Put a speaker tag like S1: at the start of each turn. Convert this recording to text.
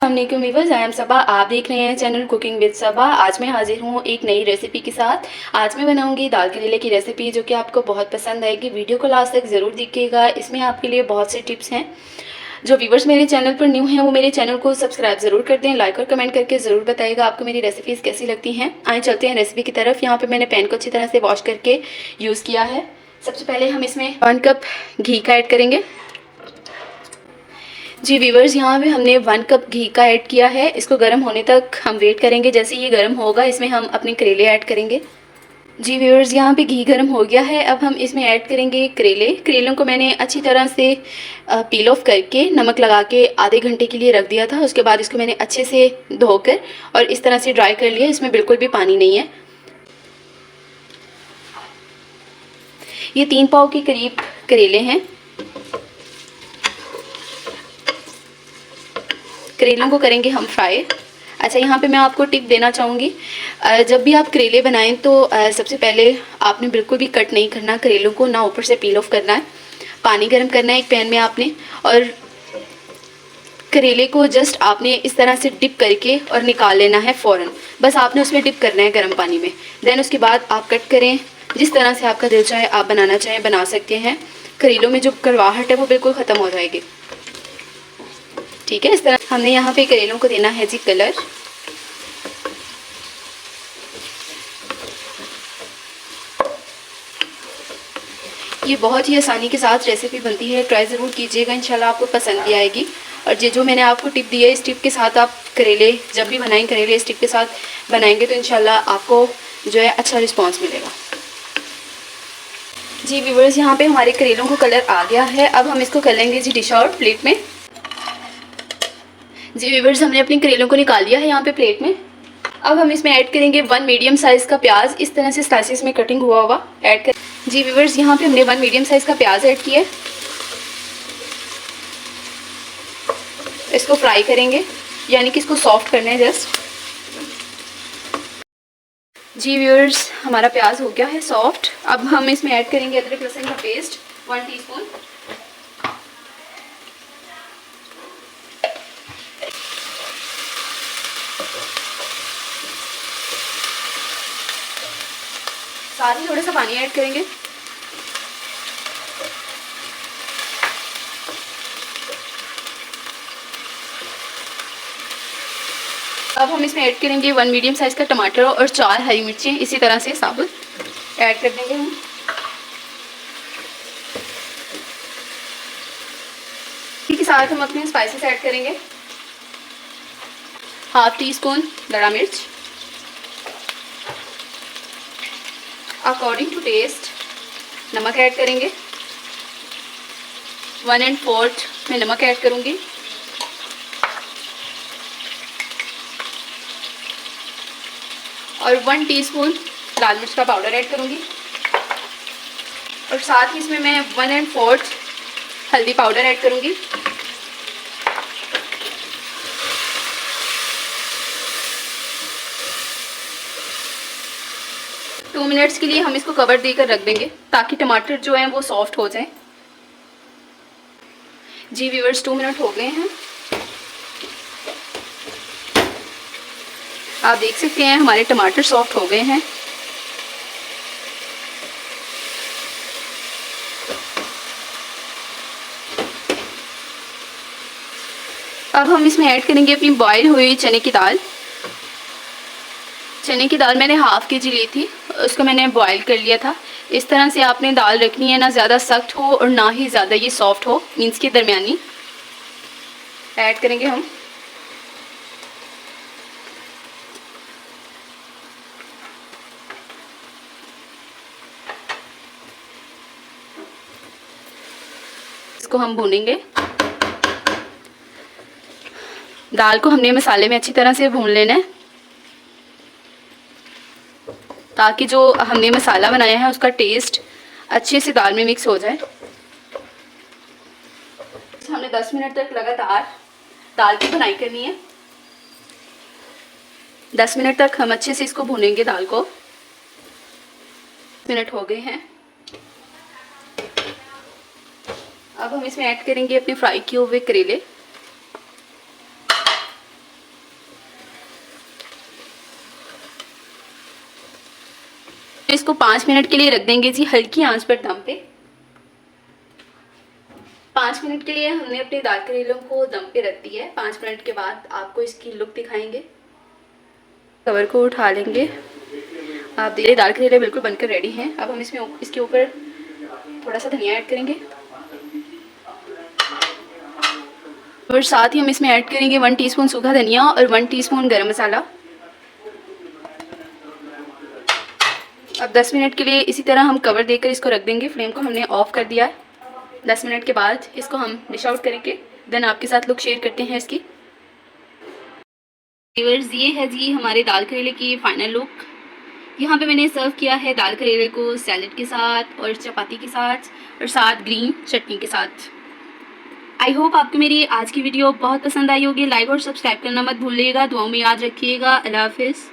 S1: अस्सलामुअलैकुम viewers, I am सबा। आप देख रहे हैं चैनल कुकिंग विद सबा। आज मैं हाजिर हूँ एक नई रेसिपी के साथ। आज मैं बनाऊंगी दाल करेले की रेसिपी, जो कि आपको बहुत पसंद आएगी। वीडियो को लास्ट तक ज़रूर देखिएगा। इसमें आपके लिए बहुत से टिप्स हैं। जो व्यूवर्स मेरे चैनल पर न्यू हैं वो मेरे चैनल को सब्सक्राइब ज़रूर कर दें। लाइक और कमेंट करके ज़रूर बताइएगा आपको मेरी रेसिपीज़ कैसी लगती हैं। आइए चलते हैं रेसिपी की तरफ। यहाँ पर मैंने पैन को अच्छी तरह से वॉश करके यूज़ किया है। सबसे पहले हम इसमें 1 कप घी का ऐड करेंगे। जी व्यूवर्स, यहाँ पे हमने 1 कप घी का ऐड किया है। इसको गर्म होने तक हम वेट करेंगे। जैसे ये गर्म होगा, इसमें हम अपने करेले ऐड करेंगे। जी व्यूवर्स, यहाँ पे घी गर्म हो गया है। अब हम इसमें ऐड करेंगे करेले। करेलों को मैंने अच्छी तरह से पील ऑफ करके नमक लगा के आधे घंटे के लिए रख दिया था। उसके बाद इसको मैंने अच्छे से धोकर और इस तरह से ड्राई कर लिया। इसमें बिल्कुल भी पानी नहीं है। ये 3 पाव के करीब करेले हैं। करेलों को करेंगे हम फ्राई। अच्छा, यहाँ पे मैं आपको टिप देना चाहूँगी, जब भी आप करेले बनाएं तो सबसे पहले आपने बिल्कुल भी कट नहीं करना करेलों को, ना ऊपर से पील ऑफ करना है। पानी गर्म करना है एक पैन में आपने, और करेले को जस्ट आपने इस तरह से डिप करके और निकाल लेना है फ़ौरन। बस आपने उसमें डिप करना है गर्म पानी में। देन उसके बाद आप कट करें। जिस तरह से आपका दिल चाहे आप बनाना चाहें बना सकते हैं। करेलों में जो कड़वाहट है वो बिल्कुल ख़त्म हो जाएगी। ठीक है, इस तरह हमने यहाँ पे करेलों को देना है जी कलर। ये बहुत ही आसानी के साथ रेसिपी बनती है, ट्राई ज़रूर कीजिएगा, इंशाल्लाह आपको पसंद भी आएगी। और ये जो मैंने आपको टिप दी है, इस टिप के साथ आप करेले जब भी बनाएं, करेले इस टिप के साथ बनाएंगे तो इंशाल्लाह आपको जो है अच्छा रिस्पॉन्स मिलेगा। जी व्यूवर्स, यहाँ पे हमारे करेलों को कलर आ गया है। अब हम इसको कर लेंगे जी डिश आउट प्लेट में। जी व्यूवर्स, हमने अपने करेलों को निकाल लिया है यहाँ पे प्लेट में। अब हम इसमें ऐड करेंगे 1 मीडियम साइज़ का प्याज, इस तरह से स्लाइसेस में कटिंग हुआ हुआ ऐड कर। जी व्यूवर्स, यहाँ पे हमने 1 मीडियम साइज़ का प्याज ऐड किया है। इसको फ्राई करेंगे, यानी कि इसको सॉफ्ट करना है जस्ट। जी व्यूवर्स, हमारा प्याज हो गया है सॉफ्ट। अब हम इसमें ऐड करेंगे अदरक लहसुन का पेस्ट 1 टीस्पून। साथ ही थोड़ा सा पानी ऐड करेंगे। अब हम इसमें ऐड करेंगे 1 मीडियम साइज़ का टमाटर और 4 हरी मिर्चें, इसी तरह से साबुत ऐड कर देंगे हम। इसी के साथ हम अपने स्पाइसेस ऐड करेंगे। 1/2 टीस्पून दड़ा मिर्च, अकॉर्डिंग टू टेस्ट नमक ऐड करेंगे। 1 1/4 मैं नमक ऐड करूँगी। और 1 टीस्पून लाल मिर्च का पाउडर ऐड करूँगी। और साथ ही इसमें मैं 1 1/4 हल्दी पाउडर ऐड करूँगी। टू मिनट्स के लिए हम इसको कवर देकर रख देंगे, ताकि टमाटर जो हैं वो सॉफ्ट हो जाएं। जी व्यूअर्स, 2 मिनट हो गए हैं। आप देख सकते हैं हमारे टमाटर सॉफ्ट हो गए हैं। अब हम इसमें ऐड करेंगे अपनी बॉयल हुई चने की दाल। चने की दाल मैंने 1/2 kg ली थी, उसको मैंने बॉयल कर लिया था। इस तरह से आपने दाल रखनी है, ना ज़्यादा सख्त हो और ना ही ज़्यादा ये सॉफ्ट हो, मीन्स के दरमियानी। ऐड करेंगे हम। इसको हम भूनेंगे। दाल को हमने मसाले में अच्छी तरह से भून लेना है, ताकि जो हमने मसाला बनाया है उसका टेस्ट अच्छे से दाल में मिक्स हो जाए। हमने 10 मिनट तक लगातार दाल की भुनाई करनी है। 10 मिनट तक हम अच्छे से इसको भूनेंगे दाल को। मिनट हो गए हैं। अब हम इसमें ऐड करेंगे अपने फ्राई किए हुए करेले। इसको 5 मिनट के लिए रख देंगे जी हल्की आंच पर दम पे। 5 मिनट के लिए हमने अपने दाल करेलों को दम पे रख दिया है। 5 मिनट के बाद आपको इसकी लुक दिखाएंगे। कवर को उठा लेंगे। आप देखिए दाल करेले बिल्कुल बनकर रेडी हैं। अब हम इसमें इसके ऊपर थोड़ा सा धनिया ऐड करेंगे और साथ ही हम इसमें ऐड करेंगे 1 टीस्पून सूखा धनिया और 1 टीस्पून गरम मसाला। अब 10 मिनट के लिए इसी तरह हम कवर देकर इसको रख देंगे। फ्लेम को हमने ऑफ कर दिया है। 10 मिनट के बाद इसको हम डिश आउट करेंगे। देन आपके साथ लुक शेयर करते हैं इसकी। व्यूअर्स, ये है जी हमारे दाल करेले की फाइनल लुक। यहाँ पे मैंने सर्व किया है दाल करेले को सैलेड के साथ और चपाती के साथ और साथ ग्रीन चटनी के साथ। आई होप आपको मेरी आज की वीडियो बहुत पसंद आई होगी। लाइक और सब्सक्राइब करना मत भूलिएगा। दुआओं में याद रखिएगा। अल्लाह हाफिज़।